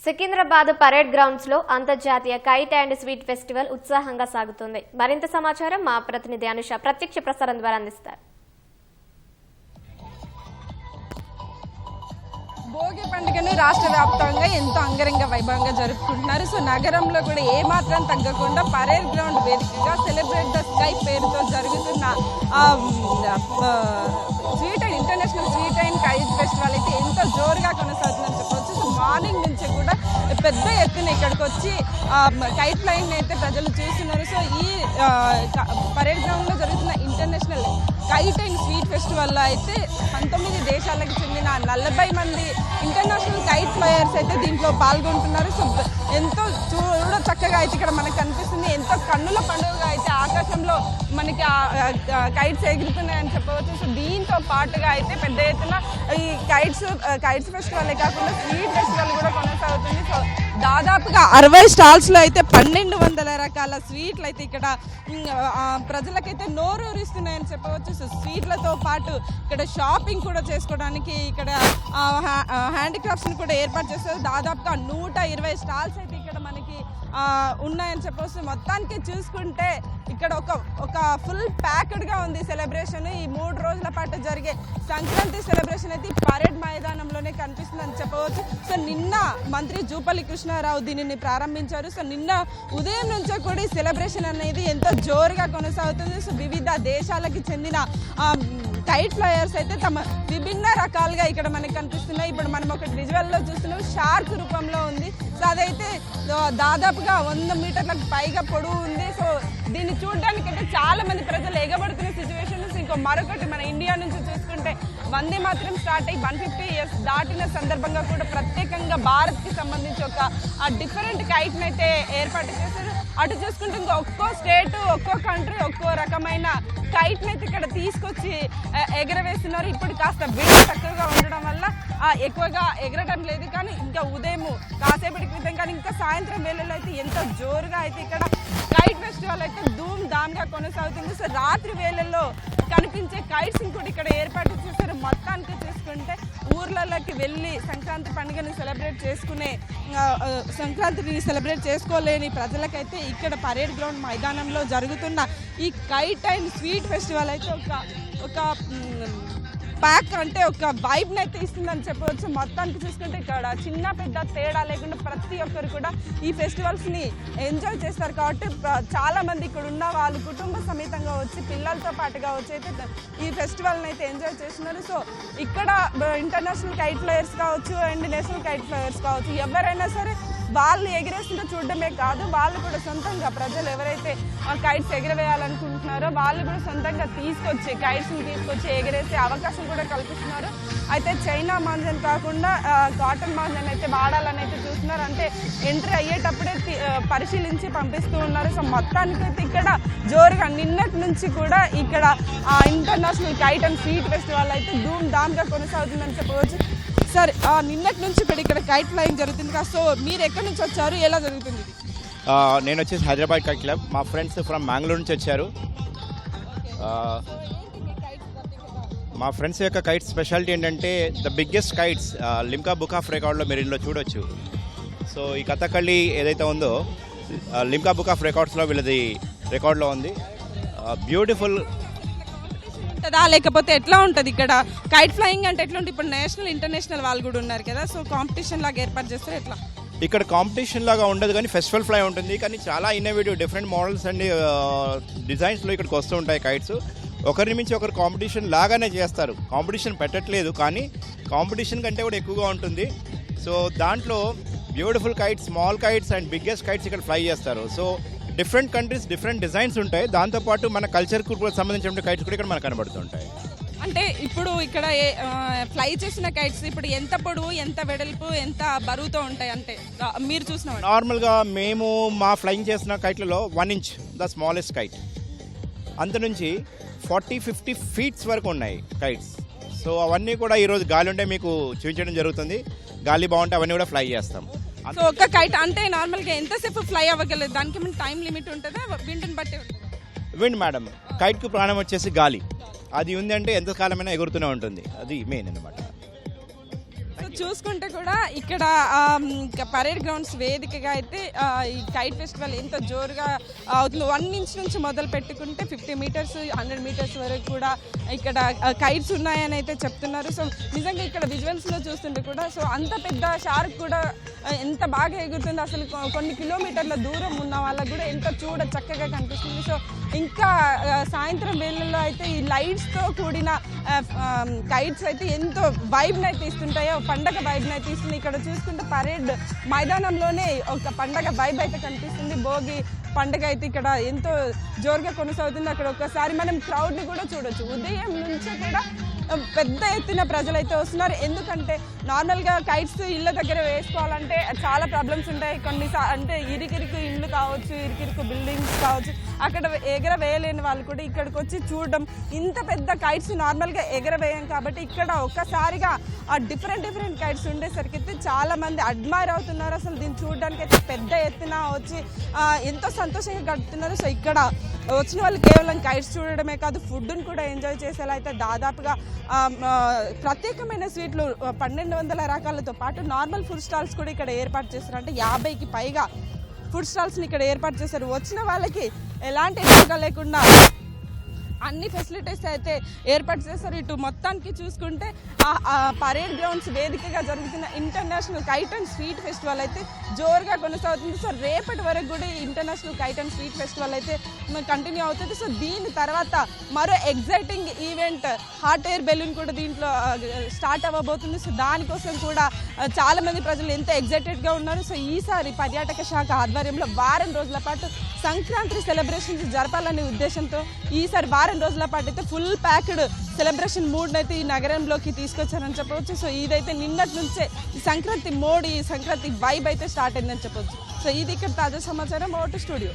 Secunderabad parade grounds లో అంతర్జాతీయ kite and sweet festival ఉత్సాహంగా సాగుతుంది. మరింత సమాచారం మా ప్రతినిధి అనుష ప్రత్యక్ష ప్రసారం ద్వారా అందిస్తారు. భోగి పండుగను రాష్ట్ర వ్యాప్తంగా ఎంతో అంగరంగ వైభవంగా జరుపుకుంటున్నారు. సో నగరంలో కూడా ఏమాత్రం తగ్గకుండా పరేడ్ గ్రౌండ్ వేదికగా సెలబ్రేట్ ద స్కై పేరుతో జరుగుతున్న international sweet and kite festival అయితే ఎంతో జోరుగా కొనసాగుతుందని చెప్పవచ్చు. సో మార్నింగ్ నుంచి కూడా పెద్ద ఎత్తున ఇక్కడికి వచ్చి కైట్ ఫ్లయింగ్ అయితే ప్రజలు చూస్తున్నారు. సో ఈ పరేడ్ గ్రౌండ్లో జరుగుతున్న ఇంటర్నేషనల్ కైట్ అండ్ స్వీట్ ఫెస్టివల్లో అయితే 19 దేశాలకు చెందిన 40 మంది ఇంటర్నేషనల్ కైట్ ఫ్లయర్స్ అయితే దీంట్లో పాల్గొంటున్నారు. సో ఎంతో చూడ చక్కగా అయితే ఇక్కడ మనకు కనిపిస్తుంది. ఎంతో కన్నుల పండుగగా అయితే ఆకాశంలో మనకి కైట్స్ ఎగురుతున్నాయని చెప్పవచ్చు. సో దీంతో పాటుగా అయితే పెద్ద ఎత్తున ఈ కైట్స్ ఫెస్టివల్ కాకుండా స్వీట్ ఫెస్టివల్ కూడా కొనసాగుతుంది. సో దాదాపుగా 60 స్టాల్స్లో అయితే 1200 రకాల స్వీట్లు అయితే ఇక్కడ ప్రజలకైతే నోరూరిస్తున్నాయని చెప్పవచ్చు. సో స్వీట్లతో పాటు ఇక్కడ షాపింగ్ కూడా చేసుకోవడానికి ఇక్కడ హ్యాండిక్రాఫ్ట్స్ని కూడా ఏర్పాటు చేస్తారు. దాదాపుగా 120 స్టాల్స్ అయితే ఇక్కడ మనకి ఉన్నాయని చెప్పవచ్చు. మొత్తానికి చూసుకుంటే ఇక్కడ ఒక ఫుల్ ప్యాక్డ్గా ఉంది సెలబ్రేషన్. ఈ 3 రోజుల పాటు జరిగే సంక్రాంతి సెలబ్రేషన్ అయితే ఈ పరేడ్ మైదానంలోనే కనిపిస్తుందని చెప్పవచ్చు. సో నిన్న మంత్రి జూపల్లి కృష్ణారావు దీనిని ప్రారంభించారు. సో నిన్న ఉదయం నుంచే కూడా ఈ సెలబ్రేషన్ అనేది ఎంతో జోరుగా కొనసాగుతుంది. సో వివిధ దేశాలకు చెందిన కైట్ ఫ్లయర్స్ అయితే తమ విభిన్న రకాలుగా ఇక్కడ మనకి కనిపిస్తున్నాయి. ఇప్పుడు మనం ఒక విజువల్లో చూస్తున్నాం, షార్క్ రూపంలో ఉంది. సో అదైతే దాదాపుగా 100 మీటర్లకు పైగా పొడవు ఉంది. సో దీన్ని చూడడానికి అయితే చాలా మంది ప్రజలు ఎగబడుతున్న సిచ్యువేషన్స్. ఇంకో మరొకటి మన ఇండియా నుంచి చూసుకుంటే వందే మాత్రం స్టార్ట్ అయ్యి 150 ఇయర్స్ దాటిన సందర్భంగా కూడా ప్రత్యేకంగా భారత్కి సంబంధించి ఒక డిఫరెంట్ కైట్ని అయితే ఏర్పాటు చేశారు. అటు చూసుకుంటే ఇంకా ఒక్కో స్టేట్ ఒక్కో కంట్రీ ఒక్కో రకమైన కైట్ని అయితే ఇక్కడ తీసుకొచ్చి ఎగరవేస్తున్నారు. ఇప్పుడు కాస్త వేడి తక్కువగా ఉండడం వల్ల ఎక్కువగా ఎగరడం లేదు. కానీ ఇంకా ఉదయం కాసేపటి క్రితం కానీ ఇంకా సాయంత్రం వేళల్లో అయితే ఎంతో జోరుగా అయితే ఇక్కడ కైట్ ఫెస్టివల్ అయితే ధూమ్ ధామ్గా కొనసాగుతుంది. సో రాత్రి వేళల్లో కనిపించే కైట్స్ని కూడా ఇక్కడ ఏర్పాటు చేశారు. మొత్తానికి చూసుకుంటే ఊర్లలోకి వెళ్ళి సంక్రాంతి పండుగని సెలబ్రేట్ చేసుకోలేని ప్రజలకైతే ఇక్కడ పరేడ్ గ్రౌండ్ మైదానంలో జరుగుతున్న ఈ కైట్ అండ్ స్వీట్ ఫెస్టివల్ అయితే ఒక ప్యాక్ అంటే ఒక వైబ్ని అయితే ఇస్తుందని చెప్పవచ్చు. మొత్తానికి చూసుకుంటే ఇక్కడ చిన్న పెద్ద తేడా లేకుండా ప్రతి ఒక్కరు కూడా ఈ ఫెస్టివల్స్ని ఎంజాయ్ చేస్తారు. కాబట్టి చాలామంది ఇక్కడ ఉన్న వాళ్ళు కుటుంబ సమేతంగా వచ్చి పిల్లలతో పాటుగా వచ్చి అయితే ఈ ఫెస్టివల్ని అయితే ఎంజాయ్ చేస్తున్నారు. సో ఇక్కడ ఇంటర్నేషనల్ కైట్ ఫ్లయర్స్ కావచ్చు అండ్ నేషనల్ కైట్ ఫ్లయర్స్ కావచ్చు, ఎవరైనా సరే వాళ్ళు ఎగిరేస్తుంటే చూడడమే కాదు, వాళ్ళు కూడా సొంతంగా ప్రజలు ఎవరైతే కైట్స్ ఎగరవేయాలనుకుంటున్నారో వాళ్ళు కూడా సొంతంగా కైట్స్ని తీసుకొచ్చి ఎగరేసే అవకాశం కూడా కల్పిస్తున్నారు. అయితే చైనా మాంజన్ కాకుండా కాటన్ మాంజన్ అయితే వాడాలని అయితే చూస్తున్నారు. అంటే ఎంట్రీ అయ్యేటప్పుడే పరిశీలించి పంపిస్తూ ఉన్నారు. సో మొత్తానికైతే ఇక్కడ జోరుగా నిన్నటి నుంచి కూడా ఇక్కడ international kite and sweet festival అయితే ధూమ్ ధామ్గా కొనసాగుతుందని చెప్పవచ్చు. సార్ నిన్నటి నుంచి ఇక్కడ కైట్ ఫ్లయింగ్ జరుగుతుంది కదా, సో మీరు ఎక్కడి నుంచి వచ్చారు, ఎలా జరుగుతుంది? నేను వచ్చేసి హైదరాబాద్ కైట్ క్లబ్. మా ఫ్రెండ్స్ ఫ్రమ్ మ్యాంగ్లూర్ నుంచి వచ్చారు. మా ఫ్రెండ్స్ యొక్క కైట్ స్పెషాలిటీ ఏంటంటే the biggest kites Limca book of రికార్డ్లో మీరు ఇందులో చూడొచ్చు. సో ఈ కథకళి ఏదైతే ఉందో లిమ్కా బుక్ ఆఫ్ రికార్డ్స్లో వీళ్ళది రికార్డులో ఉంది. బ్యూటిఫుల్ లేకపోతే ఎట్లా ఉంటుంది ఇక్కడ కైట్ ఫ్లయింగ్ అంటే ఎట్లా ఉంటుంది? ఇప్పుడు నేషనల్ ఇంటర్నేషనల్ వాళ్ళు కూడా ఉన్నారు కదా, సో కాంపిటీషన్ లాగా ఏర్పాటు చేస్తారు. ఎట్లా ఇక్కడ కాంపిటీషన్ లాగా ఉండదు కానీ ఫెస్టివల్ ఫ్లై ఉంటుంది. కానీ చాలా ఇన్నోవేటివ్ డిఫరెంట్ మోడల్స్ అండ్ డిజైన్స్లో ఇక్కడికి వస్తూ ఉంటాయి కైట్స్. ఒకరి నుంచి ఒకరు కాంపిటీషన్ లాగానే చేస్తారు. కాంపిటీషన్ పెట్టట్లేదు కానీ కాంపిటీషన్ కంటే కూడా ఎక్కువగా ఉంటుంది. సో దాంట్లో beautiful kites, small kites and biggest kites ఇక్కడ ఫ్లై చేస్తారు. So different countries different designs ఉంటాయి. దాంతోపాటు మన కల్చర్కు సంబంధించిన కైట్స్ కూడా ఇక్కడ మనకు కనబడుతుంటాయి. అంటే ఇప్పుడు ఇక్కడ ఫ్లై చేసిన కైట్స్ ఇప్పుడు ఎంత పొడవు, ఎంత వెడల్పు, ఎంత బరువుతో ఉంటాయి? అంటే మీరు చూసిన నార్మల్గా మేము మా ఫ్లయింగ్ చేసిన కైట్లలో 1 ఇంచ్ ద స్మాలెస్ట్ కైట్, అంత నుంచి 40-50 ఫీట్స్ వరకు ఉన్నాయి కైట్స్. సో అవన్నీ కూడా ఈరోజు గాలి ఉంటే మీకు చూపించడం జరుగుతుంది. గాలి బాగుంటే అవన్నీ కూడా ఫ్లై చేస్తాం. సో ఒక కైట్ అంటే నార్మల్గా ఎంతసేపు ఫ్లై అవ్వగలదు? దానికి మన టైం లిమిట్ ఉంటుందా? విండ్ని బట్టి విండ్ మేడం, కైట్కు ప్రాణం వచ్చేసి గాలి. అది ఉంది అంటే ఎంతకాలమైనా ఎగురుతూనే ఉంటుంది. అది మెయిన్ అన్నమాట. చూసుకుంటే కూడా ఇక్కడ పరేడ్ గ్రౌండ్స్ వేదికగా అయితే ఈ కైట్ ఫెస్టివల్ ఎంతో జోరుగా అవుతుంది. 1 ఇంచ్ నుంచి మొదలు పెట్టుకుంటే 50 మీటర్స్ 100 మీటర్స్ వరకు కూడా ఇక్కడ కైట్స్ ఉన్నాయని అయితే చెప్తున్నారు. సో నిజంగా ఇక్కడ విజువల్స్లో చూస్తుంటే కూడా సో అంత పెద్ద షార్క్ కూడా ఎంత బాగా ఎగురుతుంది, అసలు కొన్ని కిలోమీటర్ల దూరం ఉన్న వాళ్ళకు కూడా ఎంత చక్కగా కనిపిస్తుంది. సో ఇంకా సాయంత్రం వేళల్లో అయితే ఈ లైట్స్తో కూడిన కైట్స్ అయితే ఎంతో వైబ్ని అయితే ఇస్తుంటాయో, పండగ వైబ్ని అయితే ఇస్తుంది. ఇక్కడ చూసుకుంటే పరేడ్ మైదానంలోనే ఒక పండగ వైబ్ అయితే కనిపిస్తుంది. భోగి పండగ అయితే ఇక్కడ ఎంతో జోరుగా కొనసాగుతుంది. అక్కడ ఒక్కసారి మనం క్రౌడ్ని కూడా చూడొచ్చు. ఉదయం నుంచే కూడా పెద్ద ఎత్తున ప్రజలు అయితే వస్తున్నారు. ఎందుకంటే నార్మల్గా కైట్స్ ఇళ్ళ దగ్గర వేసుకోవాలంటే చాలా ప్రాబ్లమ్స్ ఉంటాయి. అంటే ఇరికిరికి ఇళ్ళు కావచ్చు, ఇరికిరికి బిల్డింగ్స్ కావచ్చు, అక్కడ ఎగరవేయలేని వాళ్ళు కూడా ఇక్కడికి వచ్చి చూడడం. ఇంత పెద్ద కైట్స్ నార్మల్గా ఎగరవేయం కాబట్టి ఇక్కడ ఒక్కసారిగా డిఫరెంట్ కైట్స్ ఉండేసరికి అయితే చాలా మంది అడ్మైర్ అవుతున్నారు. అసలు దీన్ని చూడడానికి అయితే పెద్ద ఎత్తున వచ్చి ఎంతో సంతోషంగా గడుపుతున్నారు. సో ఇక్కడ వచ్చిన వాళ్ళు కేవలం కైట్స్ చూడడమే కాదు, ఫుడ్ని కూడా ఎంజాయ్ చేసేలా అయితే దాదాపుగా ప్రత్యేకమైన స్వీట్లు 1200 రకాలతో పాటు నార్మల్ ఫుడ్ స్టాల్స్ కూడా ఇక్కడ ఏర్పాటు చేస్తారు. అంటే 50కి పైగా ఫుడ్ స్టాల్స్ని ఇక్కడ ఏర్పాటు చేశారు. వచ్చిన వాళ్ళకి ఎలాంటి ఇబ్బంది లేకుండా అన్ని ఫెసిలిటీస్ అయితే ఏర్పాటు చేస్తారు. ఇటు మొత్తానికి చూసుకుంటే పరేడ్ గ్రౌండ్స్ వేదికగా జరుగుతున్న international kite and sweet festival అయితే జోరుగా కొనసాగుతుంది. సో రేపటి వరకు కూడా ఈ international kite and sweet festival అయితే కంటిన్యూ అవుతుంది. సో దీని తర్వాత మరో exciting event hot air balloon కూడా దీంట్లో స్టార్ట్ అవ్వబోతుంది. సో దానికోసం కూడా చాలామంది ప్రజలు ఎంతో ఎగ్జైటెడ్గా ఉన్నారు. సో ఈసారి పర్యాటక శాఖ ఆధ్వర్యంలో వారం రోజుల పాటు సంక్రాంతి సెలబ్రేషన్స్ జరపాలనే ఉద్దేశంతో ఈసారి వారం రోజుల పాటు అయితే ఫుల్ ప్యాక్డ్ సెలబ్రేషన్ మూడ్ని అయితే ఈ నగరంలోకి తీసుకొచ్చారని చెప్పవచ్చు. సో ఇదైతే నిన్నటి నుంచే ఈ సంక్రాంతి మోడ్, ఈ సంక్రాంతి వైబ్ అయితే స్టార్ట్ అయిందని చెప్పవచ్చు. సో ఇది ఇక్కడ తాజా సమాచారం. Vote studio.